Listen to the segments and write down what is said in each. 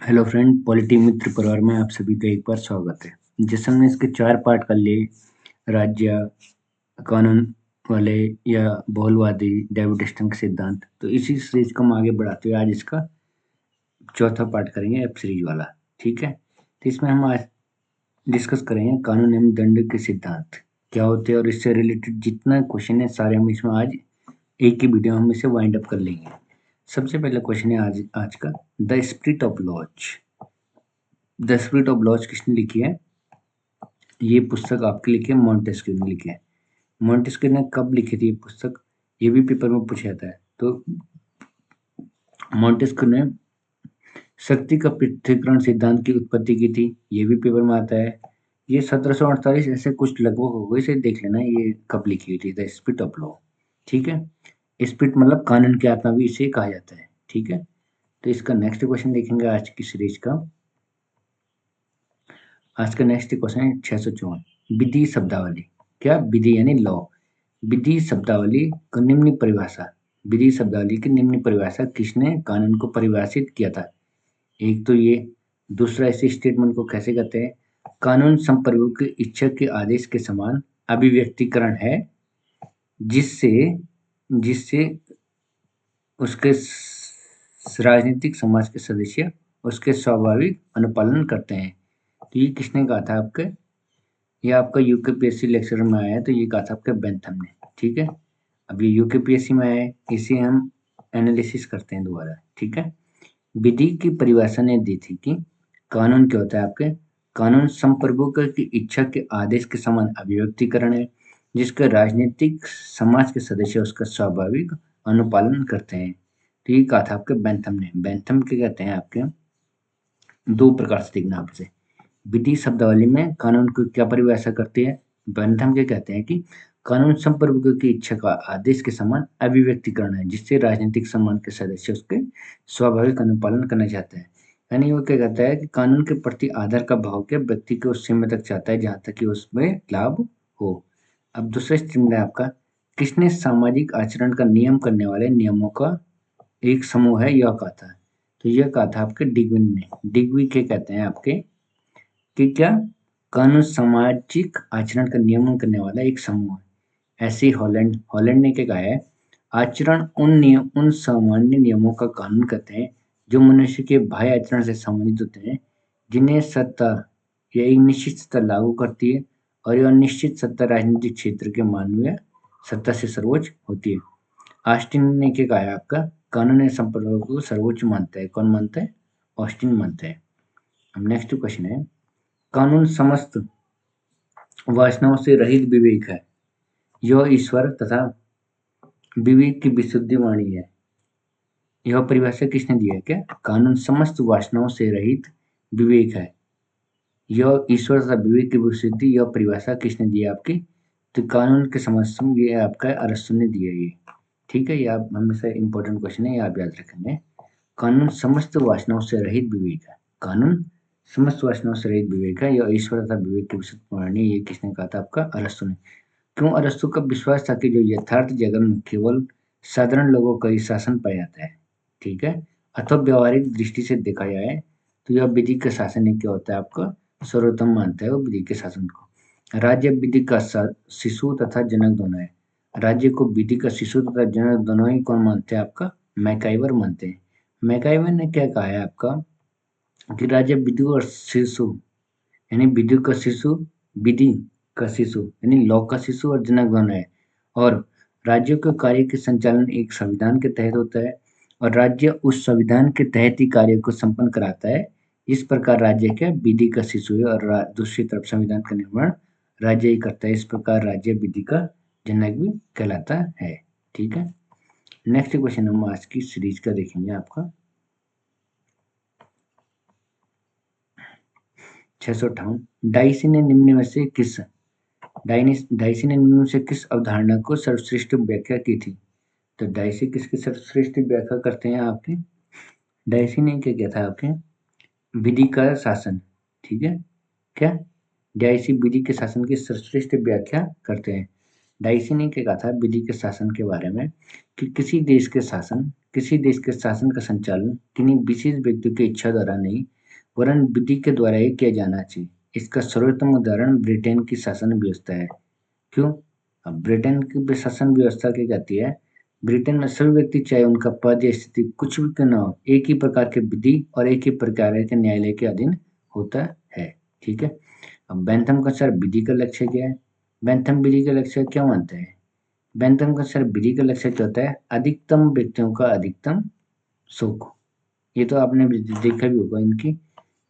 Hello friend, polity मित्र परिवार में आप सभी का एक बार स्वागत है। जैसे हमने इसके 4 पार्ट कर लिए, राज्य, कानून वाले या बहुलवादी, डेविड स्टर्न के सिद्धांत, तो इसी सीरीज को हम आगे बढ़ाते हुए आज इसका चौथा पार्ट करेंगे, एफ सीरीज वाला। ठीक है, तो इसमें हम आज डिस्कस करेंगे कानून एवं दंड के सिद्धांत क्या होते हैं, और इससे रिलेटेड जितना क्वेश्चन है सारे हम इसमें आज एक ही वीडियो हम इसे वाइंड अप कर लेंगे। सबसे पहला क्वेश्चन है आज का, the spirit of laws. The spirit of laws किसने लिखी है? ये पुस्तक आपके लिखी है, मॉन्टेस्क्यू ने लिखी है। मॉन्टेस्क्यू ने कब लिखी थी ये पुस्तक? ये भी पेपर में पूछा जाता है। तो मॉन्टेस्क्यू ने शक्ति का पृथक्करण सिद्धांत की उत्पत्ति की थी, ये भी पेपर में आता है। ये 1748 ऐसे कुछ लगभग होगा, इसे देख लेना ये कब लिखी हुई थी, द स्पिरिट ऑफ लॉ। ठीक है, स्पिरिट मतलब कानून की आत्मा भी इसे कहा जाता है। ठीक है, तो इसका नेक्स्ट क्वेश्चन देखेंगे आज की सीरीज का। आज का नेक्स्ट क्वेश्चन है 654, विधि शब्दावली। क्या? विधि यानी लॉ। विधि शब्दावली की निम्न परिभाषा। विधि शब्दावली की निम्न परिभाषा किसने कानून को परिभाषित किया था? एक तो ये, दूसरा इस स्टेटमेंट को कैसे कहते हैं? कानून संप्रभु की इच्छा के आदेश के समान अभिव्यक्तिकरण है, जिससे जिससे उसके राजनीतिक समाज के सदस्य उसके स्वाभाविक अनुपालन करते हैं। तो ये किसने कहा था आपके? ये आपका यूकेपीएससी लेक्चर में आया है, तो ये कहा था आपके बेंथम ने। ठीक है, अब ये यूकेपीएससी में आया है, इसे हम एनालिसिस करते हैं दोबारा। ठीक है, विधि की परिभाषा ने दी थी कि कानून क्या होता है आपके? कानून संप्रभु की इच्छा के आदेश के समान अभिव्यक्तिकरण है, जिसका राजनीतिक समाज के सदस्य उसका स्वाभाविक अनुपालन करते हैं। तो ये कहा था आपके बेंथम ने। बेंथम क्या कहते हैं आपके? दो प्रकार से देखना आपसे। विधि शब्दावली में कानून को क्या परिभाषा करती है? बेंथम क्या कहते हैं कि कानून संप्रभु की इच्छा का आदेश के समान अभिव्यक्तिकरण है, जिससे राजनीतिक सम्मान के सदस्य उसके स्वाभाविक अनुपालन करना चाहते हैं। यानी वो क्या कहता है कि कानून के प्रति आदर का भाव के व्यक्ति को उस सीमा तक चाहता है जहां तक कि उसमें लाभ हो। अब दूसरा स्टेटमेंट है आपका, किसने सामाजिक आचरण का नियम करने वाले नियमों का एक समूह है, यह कहा था? तो यह कहा था आपके डिग्विन ने। डिग्वी क्या कहते हैं आपके कि क्या? कानून सामाजिक आचरण का नियमन करने वाला एक समूह है। ऐसे ही हॉलैंड हॉलैंड ने क्या कहा है? आचरण उन सामान्य नियमों का कानून कहते हैं जो मनुष्य के बाह्य आचरण से संबंधित होते हैं, जिन्हें सत्ता या एक निश्चित सत्ता लागू करती है, और यह निश्चित सत्ता राजनीतिक क्षेत्र के मानवीय सत्ता से सर्वोच्च होती है। ऑस्टिन ने क्या कहा है आपका? कानूनी संप्रभुता को सर्वोच्च मानता है। कौन मानता है? ऑस्टिन मानता है। अब नेक्स्ट क्वेश्चन है, कानून समस्त वासनाओं से रहित विवेक है, यह ईश्वर तथा विवेक की विशुद्धि वाणी है। यह परिभाषा किसने दी है? क्या? कानून समस्त वासनाओं से रहित विवेक है, यह ईश्वर तथा विवेक की विशुद्धि, यह परिभाषा किसने दी है आपकी? तो कानून के समस्त ये आपका अरस्तु ने दी है ये। ठीक है, ये आप हमेशा इंपॉर्टेंट क्वेश्चन है, ये आप याद रखेंगे। कानून समस्त वासनाओं से रहित विवेक है। कानून समस्त वासनाओं से रहित विवेक है, यह ईश्वर तथा विवेक की विशुद्ध वाणी। ये किसने कहा था? आपका अरस्तु ने। क्यों? अरस्तु का विश्वास था कि जो यथार्थ जगत में केवल साधारण लोगों का ही शासन पाया जाता है। ठीक है, अथवा व्यवहारिक दृष्टि से देखा जाए तो यह विधि का शासन ही क्या होता है आपका? सर्वोत्तम मानता है वो विधि के शासन को। राज्य विधि का शिशु तथा जनक दोनों है। राज्य को विधि का शिशु तथा जनक दोनों ही कौन मानते हैं आपका? मैकाइवर मानते हैं। मैकाइवर ने क्या कहा है आपका कि राज्य विधि और शिशु, यानी विधि का शिशु, विधि का शिशु यानी लॉ का शिशु और जनक दोनों है। और राज्यों के कार्य के संचालन एक संविधान के तहत होता है, और राज्य उस संविधान के तहत ही कार्य को संपन्न कराता है। इस प्रकार राज्य क्या? विधि का शिशु है, और दूसरी तरफ संविधान का निर्माण राज्य ही करता है। इस प्रकार राज्य विधि का जनक भी कहलाता है। ठीक है, नेक्स्ट क्वेश्चन हम आज की सीरीज का देखेंगे आपका 658, डाइसी ने निम्न में से किस डाइसी ने निम्न से किस अवधारणा को सर्वश्रेष्ठ व्याख्या की थी? तो डाइसी किसकी सर्वश्रेष्ठ व्याख्या करते हैं आपके? डाइसी ने क्या किया था आपके? विधि का शासन। ठीक है, क्या? डाइसी विधि के शासन की सर्वश्रेष्ठ व्याख्या करते हैं। डाइसी ने क्या कहा था विधि के शासन के बारे में कि किसी देश के शासन का संचालन किन्हीं विशेष व्यक्ति की इच्छा द्वारा नहीं, वरन विधि के द्वारा ही किया जाना चाहिए। इसका सर्वोत्तम उदाहरण ब्रिटेन की शासन व्यवस्था है। क्यों? अब ब्रिटेन की शासन व्यवस्था क्या कहती है? ब्रिटेन में सभी व्यक्ति चाहे उनका पद या स्थिति कुछ भी क्यों ना हो, एक ही प्रकार के विधि और एक ही प्रकार के न्यायालय के अधीन होता है। ठीक है। अब बेंथम का सर विधि का लक्ष्य क्या है? बेंथम विधि का लक्ष्य क्या मानते हैं? बेंथम का सर विधि का लक्ष्य क्या होता है? अधिकतम व्यक्तियों का अधिकतम सुख। ये तो आपने भी देखा भी होगा, इनकी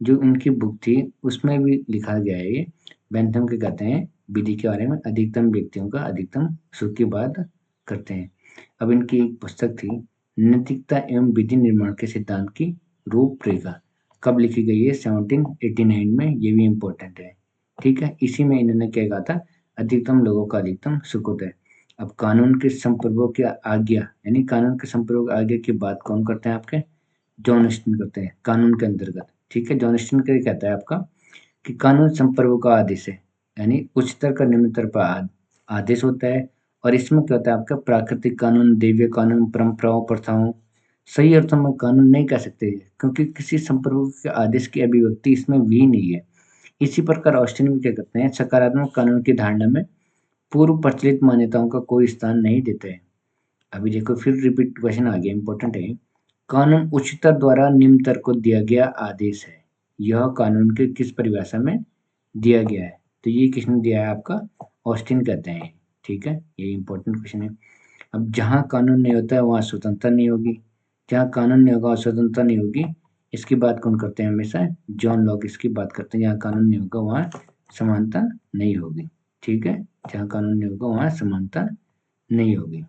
जो इनकी बुक थी उसमें भी लिखा गया है ये। बेंथम के कहते हैं विधि के बारे में अधिकतम व्यक्तियों का अधिकतम सुख की बात करते हैं। अब इनकी एक पुस्तक थी नैतिकता एवं विधि निर्माण के सिद्धांत की रूपरेखा। कब लिखी गई है? 1789 में। ये भी इम्पोर्टेंट है। ठीक है। इसी में इन्होंने क्या कहा था? अधिकतम लोगों का अधिकतम सुख होता है। अब कानून के संप्रभुओं की आज्ञा यानी कानून के संप्रभुओं की आज्ञा की बात कौन करते हैं आपके? जॉन ऑस्टिन करते हैं कानून के अंतर्गत। ठीक है। जॉन ऑस्टिन क्या कहता है आपका कि कानून संप्रभु का आदेश है, यानी उच्चतर का निम्नतर पर आदेश होता है। और इसमें क्या होता है आपका? प्राकृतिक कानून, दैवीय कानून, परंपराओं, प्रथाओं, सही अर्थों में कानून नहीं कह सकते, क्योंकि किसी संप्रभु के आदेश की अभिव्यक्ति इसमें भी नहीं है। इसी प्रकार ऑस्टिन भी क्या करते हैं? सकारात्मक कानून की धारणा में पूर्व प्रचलित मान्यताओं का कोई स्थान नहीं देते हैं। अभी देखो फिर रिपीट क्वेश्चन आ गया, इंपॉर्टेंट है। कानून उच्चतर द्वारा निम्नतर को दिया गया आदेश है। यह कानून के किस परिभाषा में दिया गया है? तो ये किसने दिया है आपका? ऑस्टिन कहते हैं। ठीक है। ये इंपॉर्टेंट क्वेश्चन है। अब जहाँ कानून नहीं होता है वहाँ स्वतंत्रता नहीं होगी। जहाँ कानून नहीं होगा वहाँ स्वतंत्रता नहीं होगी। इसकी बात कौन करते हैं हमेशा? जॉन लॉक इसकी बात करते हैं। जहाँ कानून नहीं होगा वहाँ समानता नहीं होगी। ठीक है। जहाँ कानून नहीं होगा वहाँ समानता नहीं होगी।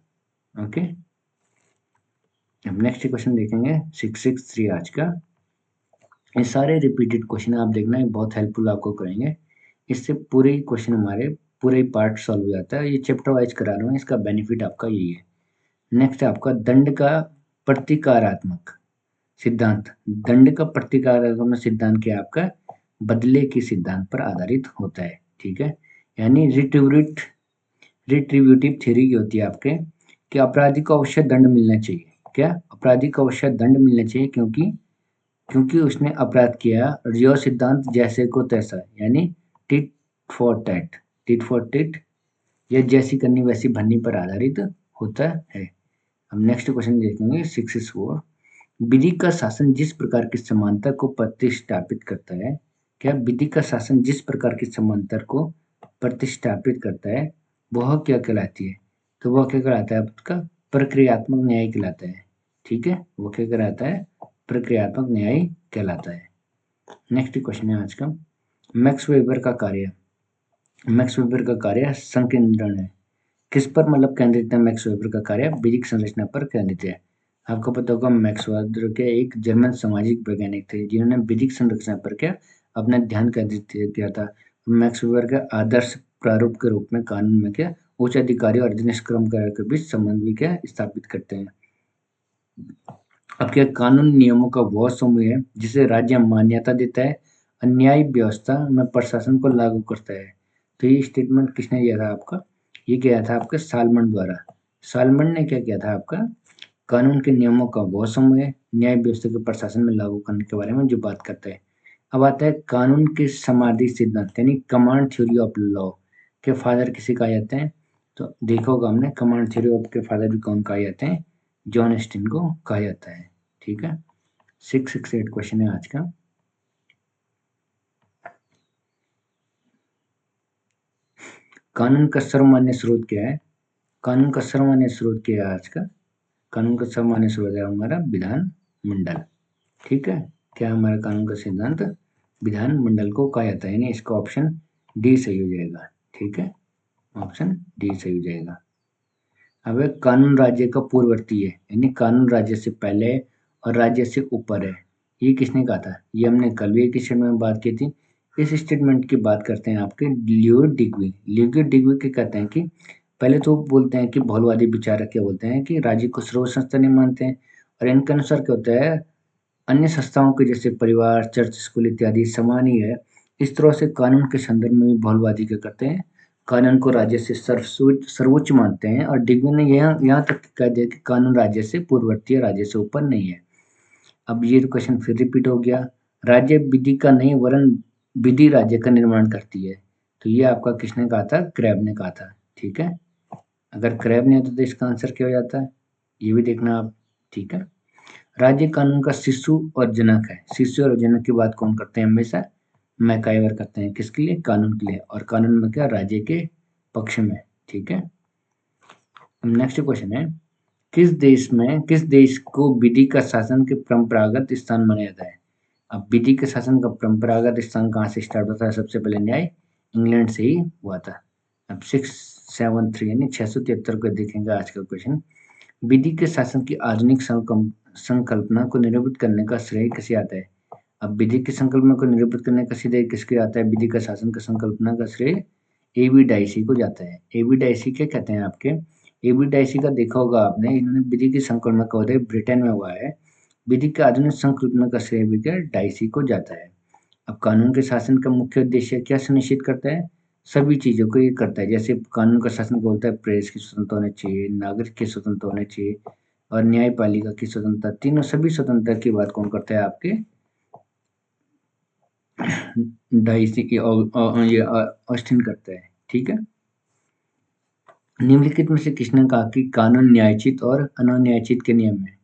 ओके। अब नेक्स्ट क्वेश्चन देखेंगे 663 आज का। ये सारे रिपीटेड क्वेश्चन आप देखना, ये बहुत हेल्पफुल आपको करेंगे। इससे पूरे क्वेश्चन हमारे पूरे पार्ट सॉल्व हो जाता है। ये चैप्टर वाइज करा रहा हूँ, इसका बेनिफिट आपका यही है। नेक्स्ट है आपका दंड का प्रतिकारात्मक सिद्धांत। दंड का प्रतिकारात्मक सिद्धांत क्या है आपका? बदले के सिद्धांत पर आधारित होता है। ठीक है। यानी रिट्रीब्यूटिव थ्योरी की होती है आपके कि अपराधी को अवश्य दंड मिलना चाहिए। क्या? अपराधी को अवश्य दंड मिलना चाहिए, क्योंकि उसने अपराध किया। और यह सिद्धांत जैसे को तैसा, यानी tit for tat, tit for tit, या जैसी करनी वैसी भरनी पर आधारित होता है। हम नेक्स्ट क्वेश्चन देखेंगे 664। विधि का शासन जिस प्रकार की समानता को प्रतिष्ठापित करता है। क्या? विधि का शासन जिस प्रकार की समानता को प्रतिष्ठापित करता है वह क्या कहलाती है? तो वह क्या कहलाता है आपका? प्रक्रियात्मक न्याय कहलाता है। ठीक है। वो क्या कहलाता है? प्रक्रियात्मक न्याय कहलाता है। नेक्स्ट क्वेश्चन है आज का। मैक्स वेबर का कार्य। मैक्स वेबर का कार्य संकेंद्रण है। किस पर मतलब केंद्रित है मैक्स वेबर का कार्य? विधिक संरचना पर केंद्रित है। आपको पता होगा मैक्स वेबर के एक जर्मन सामाजिक वैज्ञानिक थे जिन्होंने विधिक संरचना पर क्या अपना ध्यान केंद्रित किया था। मैक्स वेबर के आदर्श प्रारूप के रूप में कानून में क्या उच्च अधिकारी और अधीनस्थ कर्मचारियों के बीच संबंध भी क्या स्थापित करते हैं। अब क्या कानून नियमों का वह समूह है जिसे राज्य मान्यता देता है और न्याय व्यवस्था में प्रशासन को लागू करता है। तो ये स्टेटमेंट किसने दिया था आपका? ये किया था आपका सालमन द्वारा। सालमन ने क्या किया था आपका? कानून के नियमों का वह समूह है न्याय व्यवस्था के प्रशासन में लागू करने के बारे में जो बात करता है। अब आता है कानून के समाधि सिद्धांत यानी कमांड थ्योरी ऑफ लॉ के फादर किसे कहा जाते हैं? तो देखा होगा हमने कमांड थ्योरी ऑफ के फादर भी कौन कहा जाते हैं? जॉन ऑस्टिन को कहा जाता है। ठीक है। 668 क्वेश्चन है आज का। कानून का सर्वमान्य स्रोत क्या है? कानून का सर्वमान्य स्रोत क्या है आज का? कानून का सर्वमान्य स्रोत है हमारा विधान मंडल। ठीक है। क्या हमारा कानून का सिद्धांत? विधान मंडल को कहा जाता है, यानी इसका ऑप्शन डी सही हो जाएगा। ठीक है। ऑप्शन डी सही हो जाएगा। अब कानून राज्य का पूर्ववर्ती है, यानी कानून राज्य से पहले और राज्य से ऊपर है। ये किसने कहा था? ये हमने कल भी एक स्टेटमेंट में बात की थी। इस स्टेटमेंट की बात करते हैं आपके लियो डिग्वी। लियो डिग्वी के कहते हैं कि पहले तो बोलते हैं कि बहुलवादी विचारक क्या बोलते हैं कि राज्य को सर्वोच्च संस्था नहीं मानते हैं। और इनके अनुसार क्या होता है अन्य संस्थाओं के जैसे परिवार, चर्च, स्कूल इत्यादि समान ही है। इस तरह से कानून के संदर्भ में भी बहुलवादी क्या करते हैं? कानून को राज्य से सर्वोच्च मानते हैं। और डिग्वी ने यहाँ यहाँ तक कह दिया कि कानून राज्य से पूर्ववर्ती है, राज्य से ऊपर नहीं है। अब ये क्वेश्चन फिर रिपीट हो गया। राज्य विधि का नहीं वरन विधि राज्य का निर्माण करती है। तो ये आपका किसने कहा था? क्रैब ने कहा था। ठीक है, अगर क्रैब ने होता तो इसका आंसर क्या हो जाता है, ये भी देखना आप। ठीक है, राज्य कानून का शिशु और जनक है। शिशु और जनक की बात कौन करते हैं? हमेशा मैकाइवर करते हैं। किसके लिए? कानून के लिए। और कानून में क्या? राज्य के पक्ष में। ठीक है, नेक्स्ट क्वेश्चन है, किस देश को विधि का शासन के परंपरागत स्थान माना जाता है? अब विधि के शासन का परंपरागत स्थान कहाँ से स्टार्ट होता है? सबसे पहले न्याय इंग्लैंड से ही हुआ था। अब 673 यानी 673 को देखेंगे आज का क्वेश्चन। विधि के शासन की आधुनिक संकल्पना को निरूपित करने का श्रेय किसे आता है? अब विधि की संकल्पना को निरूपित करने का श्रेय किसके आता है? विधि का शासन का संकल्पना का श्रेय एबी डाइसी को जाता है। एबी डाइसी क्या कहते हैं आपके? एबी डाइसी का देखा होगा आपने, इन्होंने विधि की संकल्पना का उदय ब्रिटेन में हुआ है। विधि के आधुनिक संकल्पना का श्रेय भी क्या? डाइसी को जाता है। अब कानून के शासन का मुख्य उद्देश्य क्या सुनिश्चित करता है? सभी चीजों को ये करता है। जैसे कानून का शासन बोलता है प्रेस की स्वतंत्रता होनी चाहिए, नागरिक की स्वतंत्रता होनी चाहिए और न्यायपालिका की स्वतंत्रता, तीनों सभी स्वतंत्रता की बात कौन करता है? आपके डाइसी की ये ऑस्टिन करता है। ठीक है, निम्नलिखित में से किसने कहा कि कानून न्यायचित और अनन्यायचित के नियम है?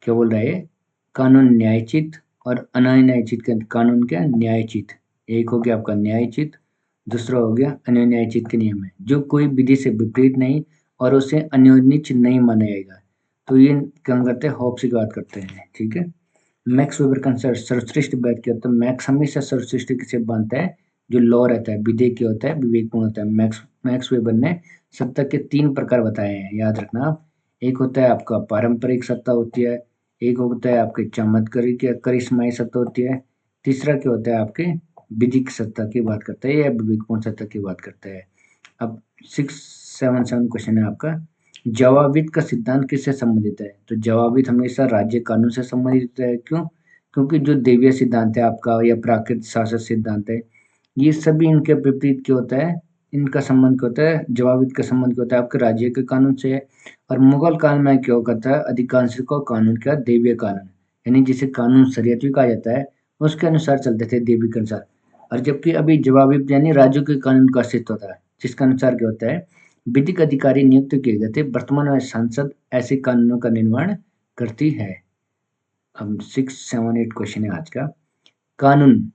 क्या बोल रहा है? कानून न्यायचित और अनन्यायचित के कानून क्या? न्यायचित। एक हो गया आपका न्यायचित, दूसरा हो गया अनन्यायचित के नियम है। जो कोई विधि से विपरीत नहीं और उसे अनियोजित नहीं माना जाएगा। तो ये क्या करते हैं? होप्स की बात करते हैं। ठीक है, मैक्स वेबर का आंसर सर्वश्रेष्ठ बात किया तो मैक्स हमेशा सर्वश्रेष्ठ किसे मानता है? जो लॉ रहता है, विधेय होता है, विवेकपूर्ण होता है। मैक्स वेबर ने सत्ता के 3 प्रकार बताए हैं, याद रखना आप। एक होता है आपका पारंपरिक सत्ता होती है, एक होता है आपके चमत्कारिक या करिश्माई सत्ता होती है, तीसरा क्या होता है आपके विधिक सत्ता की बात करता है या विवेकपूर्ण सत्ता की बात करता है। अब 677 क्वेश्चन है आपका, जवाबित का सिद्धांत किससे संबंधित है? तो जवाबित हमेशा राज्य कानून से संबंधित है। क्यों? क्योंकि जो देवीय सिद्धांत है आपका या प्राकृतिक शासन सिद्धांत है, ये सभी इनके विपरीत क्या होता है? इनका संबंध क्या होता है? जवाबित का संबंध क्या होता है? आपके राज्य के कानून से है। और मुगल काल में क्या होता है? अधिकांश को कानून क्या? देवीय कानून, यानी जिसे कानून शरीयत भी कहा जाता है, उसके अनुसार चलते थे, देवी के अनुसार। और जबकि अभी जवाबित यानी राज्यों के कानून का अस्तित्व होता है, जिसका अनुसार क्या होता है? विधिक अधिकारी नियुक्त किए गए थे। वर्तमान में संसद ऐसे कानूनों का निर्माण करती है। अब 678 क्वेश्चन है आज का, कानून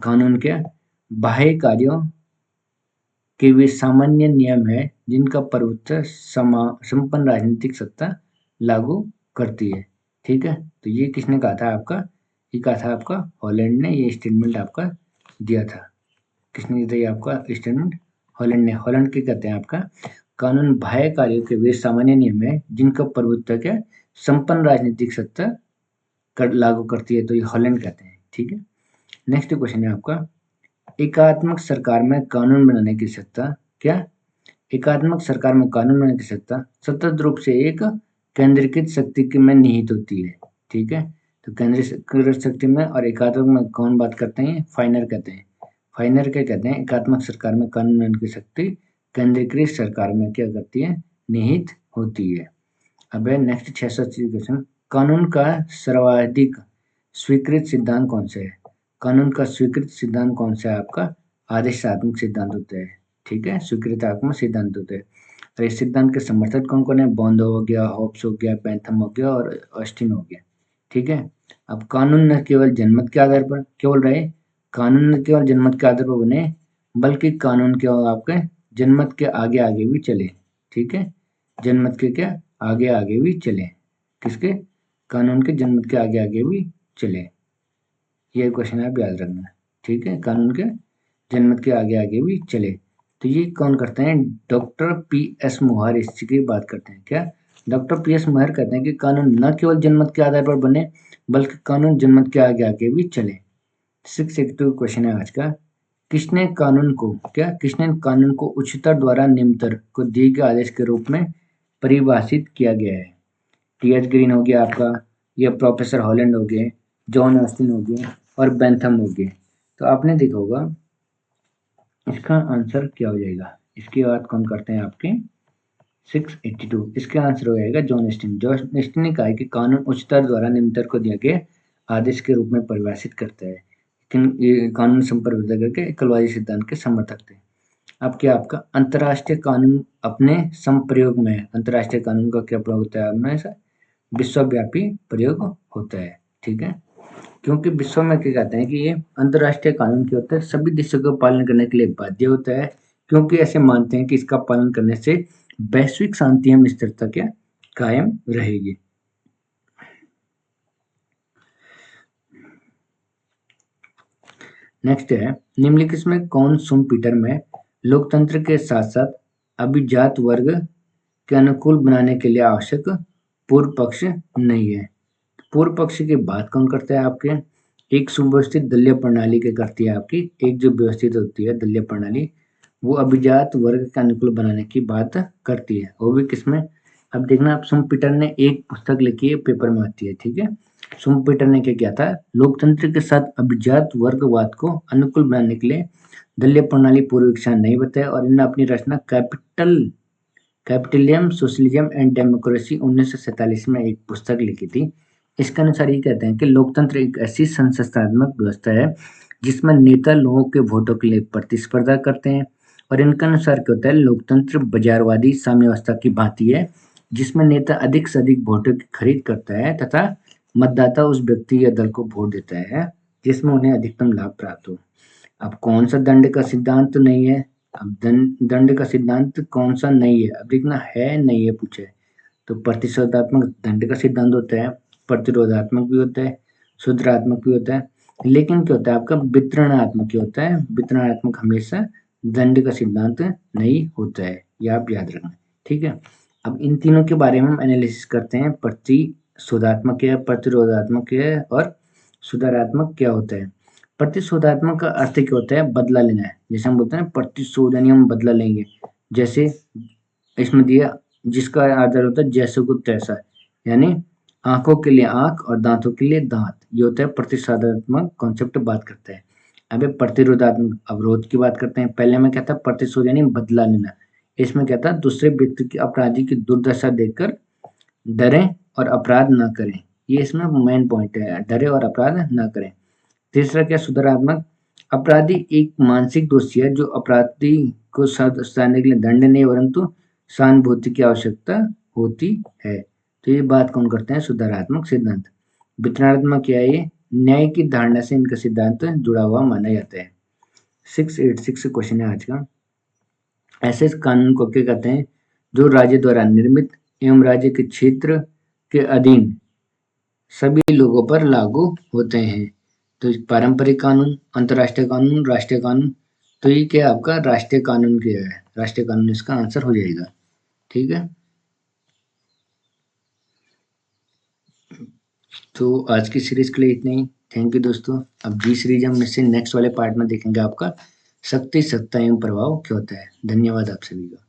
कानून क्या? बाह्य कार्यों के वे सामान्य नियम है जिनका प्रभुत्व संपन्न राजनीतिक सत्ता लागू करती है। ठीक है, तो ये किसने कहा था आपका? ये कहा था आपका हॉलैंड ने। ये स्टेटमेंट आपका दिया था। किसने दिया था ये आपका स्टेटमेंट? हॉलैंड ने। हॉलैंड क्या कहते हैं आपका? कानून बाह्य कार्यों के वे सामान्य नियम है जिनका प्रभुत्व क्या? संपन्न राजनीतिक सत्ता लागू करती है। तो ये हॉलैंड कहते हैं। ठीक है, नेक्स्ट क्वेश्चन है आपका, एकात्मक सरकार में कानून बनाने की सत्ता क्या? एकात्मक सरकार में कानून बनाने की सत्ता सतत रूप से एक केंद्रीकृत शक्ति के में निहित होती है। ठीक है, तो केंद्रीकृत शक्ति में और एकात्मक में कौन बात करते हैं? फाइनर कहते हैं। फाइनर क्या कहते हैं? एकात्मक सरकार में कानून बनाने की शक्ति केंद्रीकृत सरकार में क्या करती है? निहित होती है। अब है नेक्स्ट 680 क्वेश्चन, कानून का सर्वाधिक स्वीकृत सिद्धांत कौन सा है? कानून का स्वीकृत सिद्धांत कौन सा है आपका? आदेशात्मक सिद्धांत होता है। ठीक है, स्वीकृतात्मक सिद्धांत होते हैं। और इस सिद्धांत के समर्थक कौन कौन है? बॉन्डो हो गया, हॉब्स हो गया, बेंथम हो गया और ऑस्टिन हो गया। ठीक है, अब कानून न केवल जनमत के आधार पर, क्या बोल रहे हैं? कानून न केवल जनमत के आधार पर बने बल्कि कानून के आपके जनमत के आगे आगे भी चले। ठीक है, जनमत के क्या? आगे आगे भी चले। किसके? कानून के जनमत के आगे आगे भी चले। ये क्वेश्चन आप याद रखना। ठीक है, कानून के जनमत के आगे आगे भी चले। तो ये कौन करते हैं? डॉक्टर पी एस मोहर इसकी बात करते हैं। क्या? डॉक्टर पी एस मोहर कहते हैं कि कानून न केवल जनमत के आधार पर बने बल्कि कानून जनमत के आगे आगे भी चले। 682 क्वेश्चन है आज का, किसने कानून को उच्चतर द्वारा निम्नतर को दिए गए आदेश के रूप में परिभाषित किया गया है? टी एच ग्रीन हो गया आपका, या प्रोफेसर हॉलैंड हो गए, जॉन ऑस्टिन हो गए और बेंथम हो गए। तो आपने देखा होगा इसका आंसर क्या हो जाएगा? इसकी बात कौन करते हैं आपके? 682 इसका आंसर हो जाएगा जॉन ऑस्टिन। जॉन ऑस्टिन ने कहा है कि कानून उच्चतर द्वारा निम्नतर को दिया गया आदेश के रूप में परिभाषित करता है, लेकिन ये कानून संप्रभुता करके एकलवादी सिद्धांत के समर्थक थे। अब क्या आपका अंतर्राष्ट्रीय कानून अपने संप्रयोग में, अंतर्राष्ट्रीय कानून का क्या प्रयोग होता है हमेशा विश्वव्यापी प्रयोग होता है, ठीक है। क्योंकि विश्व में क्या कहते हैं कि ये अंतर्राष्ट्रीय कानून क्या होता है, सभी देशों को पालन करने के लिए बाध्य होता है, क्योंकि ऐसे मानते हैं कि इसका पालन करने से वैश्विक शांति एवं स्थिरता क्या कायम रहेगी। नेक्स्ट है, निम्नलिखित में कौन शुम्पीटर में लोकतंत्र के साथ साथ अभिजात वर्ग के अनुकूल बनाने के लिए आवश्यक पूर्व पक्ष नहीं है। पूर्व पक्ष की बात कौन करता है आपके, एक सुव्यवस्थित दलीय प्रणाली के करती है आपकी, एक जो व्यवस्थित होती है दलीय प्रणाली वो अभिजात वर्ग के अनुकूल बनाने की बात करती है, वो भी किसमें, अब देखना आप शुम्पीटर ने एक पुस्तक लिखी है, पेपर में आती है, ठीक है। शुम्पीटर ने क्या किया था, लोकतंत्र के साथ अभिजात वर्गवाद को अनुकूल बनाने के लिए दलीय प्रणाली पूर्व इच्छा नहीं बताया और इन्होंने अपनी रचना कैपिटलिज्म सोशलिज्म एंड डेमोक्रेसी 1947 में एक पुस्तक लिखी थी। इसके अनुसार ये कहते हैं कि लोकतंत्र एक ऐसी संस्थात्मक व्यवस्था है जिसमें नेता लोगों के वोटों के लिए प्रतिस्पर्धा करते हैं, और इनके अनुसार क्या होता है, लोकतंत्र बाजारवादी साम्य व्यवस्था की भांति है जिसमें नेता अधिक से अधिक वोटों की खरीद करता है तथा मतदाता उस व्यक्ति या दल को वोट देता है जिसमें उन्हें अधिकतम लाभ प्राप्त हो। अब कौन सा दंड का सिद्धांत नहीं है, अब दंड का सिद्धांत कौन सा नहीं है, अब देखना है नहीं है पूछे, तो प्रतिशोधात्मक दंड का सिद्धांत होता है, प्रतिरोधात्मक भी होता है, सुधारात्मक भी होता है, लेकिन क्या होता है आपका वितरणात्मक क्या होता है, वितरणात्मक हमेशा दंड का सिद्धांत नहीं होता है, ये आप याद रखना, ठीक है। अब इन तीनों के बारे में हम एनालिसिस करते हैं, प्रतिशोधात्मक क्या है, प्रतिरोधात्मक क्या है और सुधारात्मक क्या होता है। प्रतिशोधात्मक का अर्थ क्या होता है, बदला लेना है, जैसे हम बोलते हैं प्रतिशोध यानी हम बदला लेंगे, जैसे इसमें दिया जिसका आधार होता है जैसे को तैसा, यानी आंखों के लिए आंख और दांतों के लिए दांत, ये होता है प्रतिशोधात्मक कॉन्सेप्ट बात करते हैं। अब प्रतिरोधात्मक अवरोध की बात करते हैं, पहले में क्या था प्रतिशोध यानी बदला लेना, इसमें क्या था दूसरे व्यक्ति की अपराधी की दुर्दशा देखकर डरें और अपराध ना करें, ये इसमें मेन पॉइंट है, डरे और अपराध ना करें। तीसरा क्या सुधारात्मक, अपराधी एक मानसिक दोषी है जो अपराधी को सजाने के लिए दंड नहीं परंतु सहानुभूति की आवश्यकता होती है, तो ये बात कौन करते हैं, सुधारात्मक सिद्धांत। वितरणात्मक क्या है, ये न्याय की धारणा से इनका सिद्धांत जुड़ा हुआ माना जाता है। 686 क्वेश्चन है आज का। ऐसे कानून को क्या कहते हैं, जो राज्य द्वारा निर्मित एवं राज्य के क्षेत्र के अधीन सभी लोगों पर लागू होते हैं। तो पारंपरिक कानून, अंतर्राष्ट्रीय कानून, राष्ट्रीय कानून, तो ये क्या आपका राष्ट्रीय कानून क्या है, राष्ट्रीय कानून इसका आंसर हो जाएगा, ठीक है। तो आज की सीरीज के लिए इतना ही, थैंक यू दोस्तों। अब जी सीरीज हम इससे नेक्स्ट वाले पार्ट में देखेंगे आपका शक्ति सत्ता एवं प्रभाव क्या होता है। धन्यवाद आप सभी का।